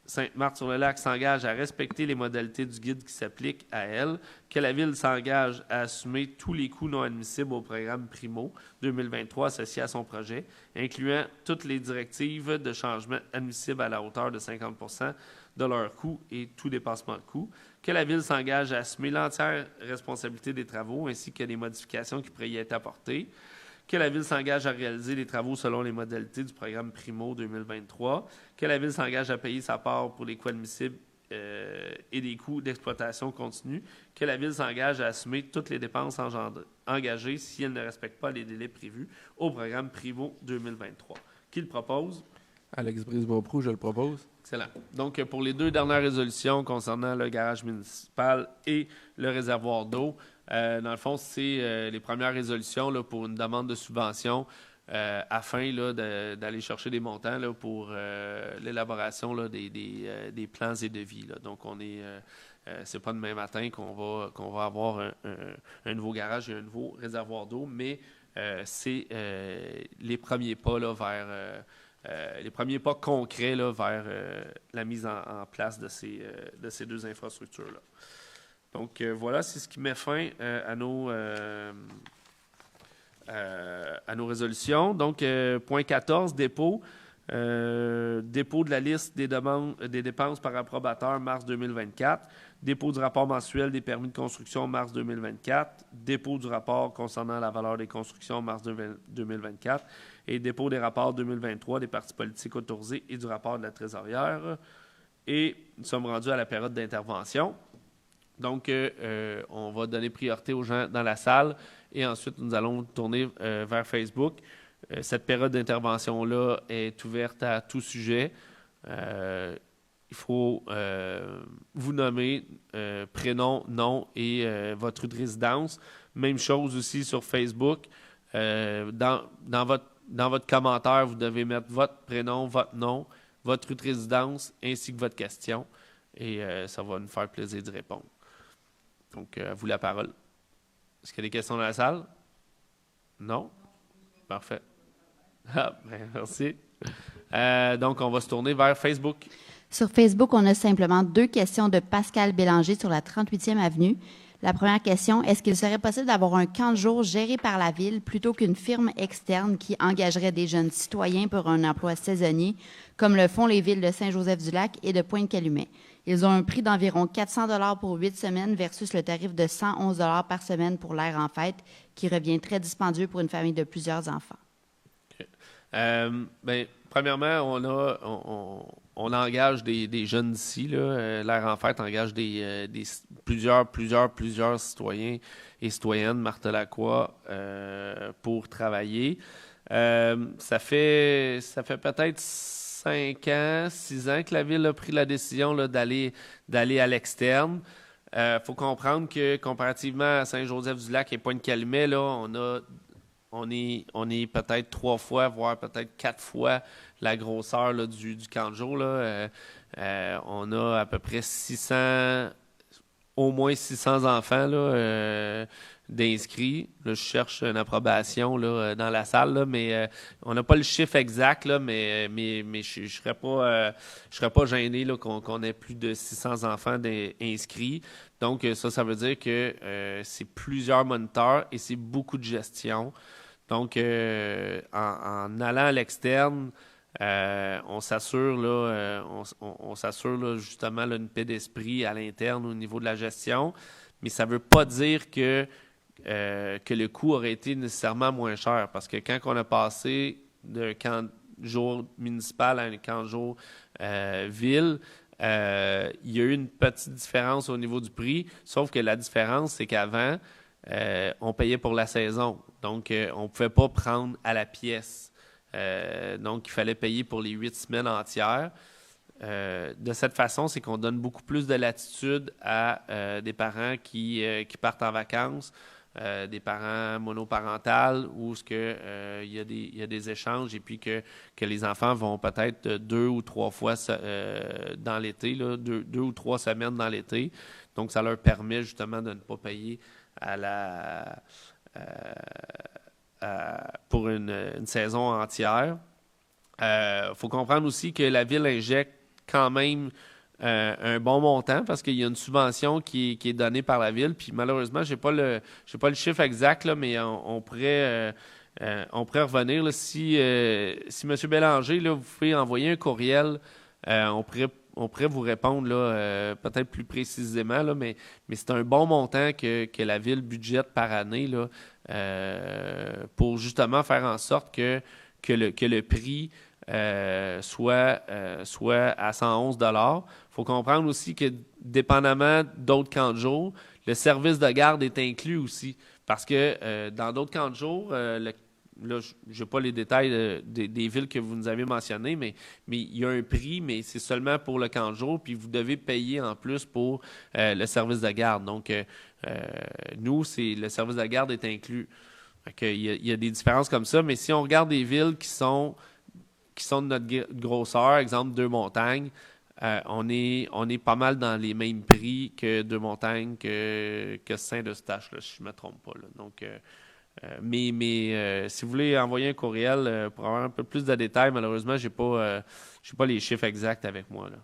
Sainte-Marthe-sur-le-Lac s'engage à respecter les modalités du guide qui s'appliquent à elle, que la Ville s'engage à assumer tous les coûts non admissibles au programme Primo 2023 associés à son projet, incluant toutes les directives de changement admissibles à la hauteur de 50 % de leurs coûts et tout dépassement de coûts, que la Ville s'engage à assumer l'entière responsabilité des travaux ainsi que les modifications qui pourraient y être apportées, que la Ville s'engage à réaliser les travaux selon les modalités du programme Primo 2023, que la Ville s'engage à payer sa part pour les coûts admissibles et des coûts d'exploitation continue, que la Ville s'engage à assumer toutes les dépenses engagées si elle ne respecte pas les délais prévus au programme Primo 2023. Qui le propose? Alex Brisebois-Proux, je le propose. Excellent. Donc, pour les deux dernières résolutions concernant le garage municipal et le réservoir d'eau, dans le fond, c'est les premières résolutions là, pour une demande de subvention afin là, d'aller chercher des montants là, pour l'élaboration là, des plans et devis. Là. Donc, c'est pas demain matin qu'on va avoir un nouveau garage et un nouveau réservoir d'eau, mais c'est les premiers pas là, vers... les premiers pas concrets là, vers la mise en place de ces deux infrastructures-là. Donc, voilà, c'est ce qui met fin à nos résolutions. Donc, point 14, dépôt. Dépôt de la liste des dépenses par approbateur mars 2024. Dépôt du rapport mensuel des permis de construction mars 2024. Dépôt du rapport concernant la valeur des constructions mars 2024. Et dépôt des rapports 2023 des partis politiques autorisés et du rapport de la trésorière. Et nous sommes rendus à la période d'intervention. Donc, on va donner priorité aux gens dans la salle et ensuite, nous allons tourner vers Facebook. Cette période d'intervention-là est ouverte à tout sujet. Il faut vous nommer prénom, nom et votre rue de résidence. Même chose aussi sur Facebook. Dans votre commentaire, vous devez mettre votre prénom, votre nom, votre rue de résidence ainsi que votre question. Et ça va nous faire plaisir d'y répondre. Donc, à vous la parole. Est-ce qu'il y a des questions dans la salle? Non? Parfait. Ah, ben, merci. Donc, on va se tourner vers Facebook. Sur Facebook, on a simplement 2 questions de Pascal Bélanger sur la 38e avenue. La première question, est-ce qu'il serait possible d'avoir un camp de jour géré par la Ville plutôt qu'une firme externe qui engagerait des jeunes citoyens pour un emploi saisonnier, comme le font les villes de Saint-Joseph-du-Lac et de Pointe-Calumet? Ils ont un prix d'environ 400 $ pour 8 semaines versus le tarif de 111 $ par semaine pour l'air en fête, qui revient très dispendieux pour une famille de plusieurs enfants. Okay. Premièrement, on engage des jeunes ici. L'air en fête engage plusieurs citoyens et citoyennes Martelacroix pour travailler. Ça fait peut-être 5 ans, 6 ans que la Ville a pris la décision d'aller à l'externe. Faut comprendre que comparativement à Saint-Joseph-du-Lac et Pointe-Calumet, là, on est peut-être 3 fois, voire peut-être 4 fois la grosseur là, du camp de jour. Là. On a à peu près au moins 600 enfants là, d'inscrits. Là, je cherche une approbation là, dans la salle, là, mais on n'a pas le chiffre exact, là, mais je serais pas gêné là, qu'on ait plus de 600 enfants inscrits. Donc, ça veut dire que c'est plusieurs moniteurs et c'est beaucoup de gestion. Donc, en allant à l'externe, on s'assure là, on s'assure là, justement là, une paix d'esprit à l'interne au niveau de la gestion, mais ça ne veut pas dire que le coût aurait été nécessairement moins cher, parce que quand on a passé d'un camp de jour municipal à un camp de jour ville, il y a eu une petite différence au niveau du prix, sauf que la différence, c'est qu'avant, on payait pour la saison. Donc, on ne pouvait pas prendre à la pièce. Donc, il fallait payer pour les 8 semaines entières. De cette façon, c'est qu'on donne beaucoup plus de latitude à des parents qui partent en vacances, des parents monoparentales, où il y a des échanges et puis que les enfants vont peut-être 2 ou 3 fois dans l'été, là, 2 ou 3 semaines dans l'été. Donc, ça leur permet justement de ne pas payer pour une saison entière. Faut comprendre aussi que la Ville injecte quand même un bon montant parce qu'il y a une subvention qui est donnée par la Ville. Puis malheureusement, j'ai pas le chiffre exact, là, mais on pourrait revenir. Là, si M. Bélanger, là, vous pouvez envoyer un courriel, on pourrait vous répondre là, peut-être plus précisément, là, mais c'est un bon montant que la Ville budgète par année là, pour justement faire en sorte que le prix soit à 111 $. Il faut comprendre aussi que, dépendamment d'autres camps de jour, le service de garde est inclus aussi. Parce que dans d'autres camps de jour, là, je n'ai pas les détails des villes que vous nous avez mentionnées, mais il y a un prix, mais c'est seulement pour le camp de jour, puis vous devez payer en plus pour le service de garde. Donc, nous, le service de garde est inclus. Il y a des différences comme ça, mais si on regarde des villes qui sont de notre grosseur, exemple Deux-Montagnes, on est pas mal dans les mêmes prix que Deux-Montagnes, que Saint-Eustache, là, si je ne me trompe pas. Là. Donc, mais si vous voulez envoyer un courriel pour avoir un peu plus de détails, malheureusement, j'ai pas les chiffres exacts avec moi, là.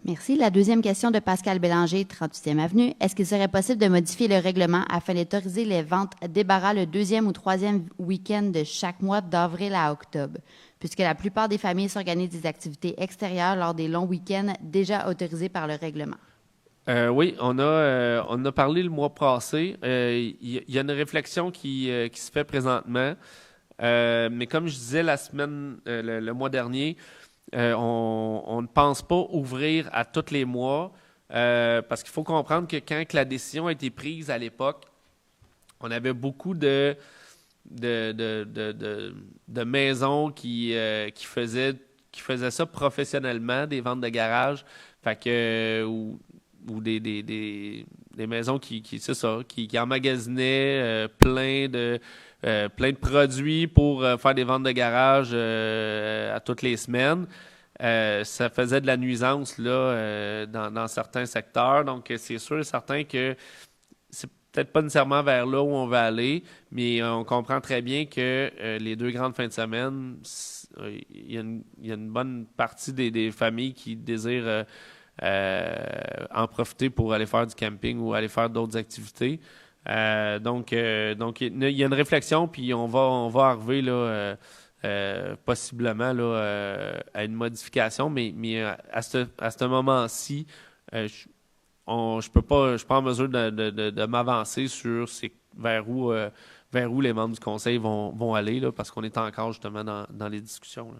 Merci. La deuxième question de Pascal Bélanger, 38e avenue. Est-ce qu'il serait possible de modifier le règlement afin d'autoriser les ventes débarras le 2e ou 3e week-end de chaque mois d'avril à octobre, puisque la plupart des familles s'organisent des activités extérieures lors des longs week-ends déjà autorisés par le règlement? Oui, on a parlé le mois passé. Il y a une réflexion qui se fait présentement. Mais comme je disais le mois dernier, on ne pense pas ouvrir à tous les mois parce qu'il faut comprendre que quand la décision a été prise à l'époque, on avait beaucoup de maisons qui faisaient ça professionnellement, des ventes de garage, fait que ou des maisons qui emmagasinaient plein de produits pour faire des ventes de garage à toutes les semaines. Ça faisait de la nuisance là, dans certains secteurs. Donc, c'est sûr et certain que c'est peut-être pas nécessairement vers là où on va aller, mais on comprend très bien que les 2 grandes fins de semaine, il y a une bonne partie des familles qui désirent en profiter pour aller faire du camping ou aller faire d'autres activités. Donc, il y a une réflexion, puis on va arriver là, possiblement là, à une modification, mais à ce moment-ci, je suis pas en mesure de m'avancer sur vers où les membres du conseil vont aller, là, parce qu'on est encore justement dans les discussions, là.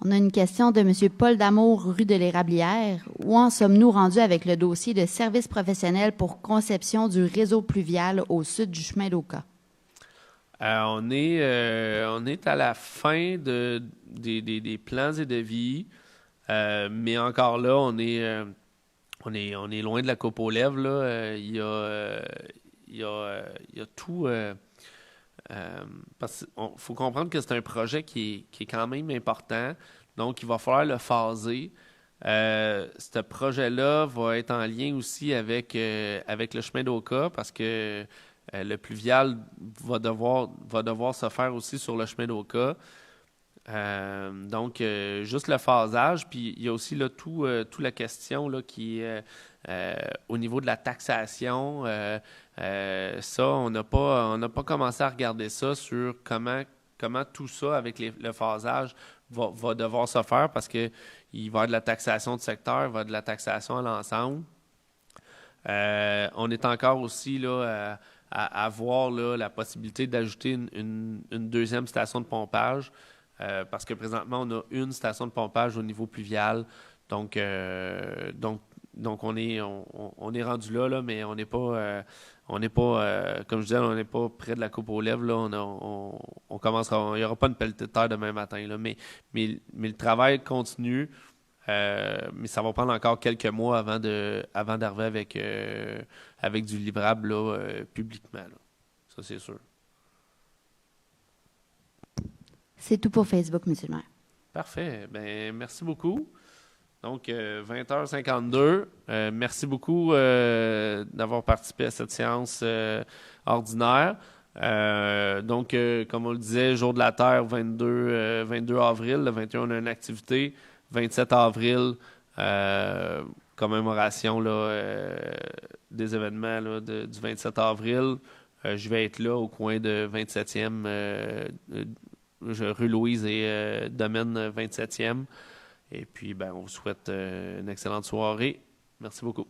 On a une question de M. Paul Damour, rue de l'Érablière. Où en sommes-nous rendus avec le dossier de service professionnel pour conception du réseau pluvial au sud du chemin d'Oka? On est à la fin des plans et devis, mais encore là, on est loin de la coupe aux lèvres, là. Il y a tout. Parce qu'il faut comprendre que c'est un projet qui est quand même important, donc il va falloir le phaser. Ce projet-là va être en lien aussi avec le chemin d'Oka, parce que le pluvial va devoir se faire aussi sur le chemin d'Oka. Donc, juste le phasage, puis il y a aussi là, toute la question là, qui est au niveau de la taxation. Ça, on n'a pas commencé à regarder ça sur comment tout ça, avec le phasage, va devoir se faire, parce qu'il va y avoir de la taxation de secteur, il va y avoir de la taxation à l'ensemble. On est encore aussi là, à voir là, la possibilité d'ajouter une deuxième station de pompage, parce que présentement, on a une station de pompage au niveau pluvial. Donc on est rendu là, mais on n'est pas, comme je disais, on n'est pas près de la coupe aux lèvres, là. On commencera, il n'y aura pas une pelletée de terre demain matin, là, mais le travail continue, mais ça va prendre encore quelques mois avant d'arriver avec du livrable là, publiquement, là. Ça, c'est sûr. C'est tout pour Facebook, M. le maire. Parfait. Ben, merci beaucoup. Donc, 20h52. Merci beaucoup d'avoir participé à cette séance ordinaire. Donc, comme on le disait, Jour de la Terre, 22 avril. Le 21, on a une activité. 27 avril, commémoration là, des événements là, du 27 avril. Je vais être là au coin de 27e, rue Louise et domaine 27e. Et puis, on vous souhaite une excellente soirée. Merci beaucoup.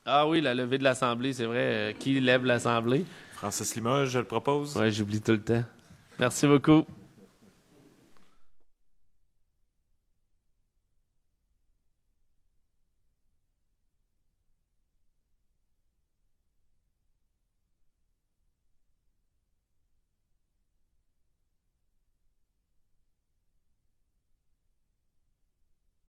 Ah oui, la levée de l'Assemblée, c'est vrai. Qui lève l'Assemblée? Francis Limoges, je le propose. Oui, j'oublie tout le temps. Merci beaucoup.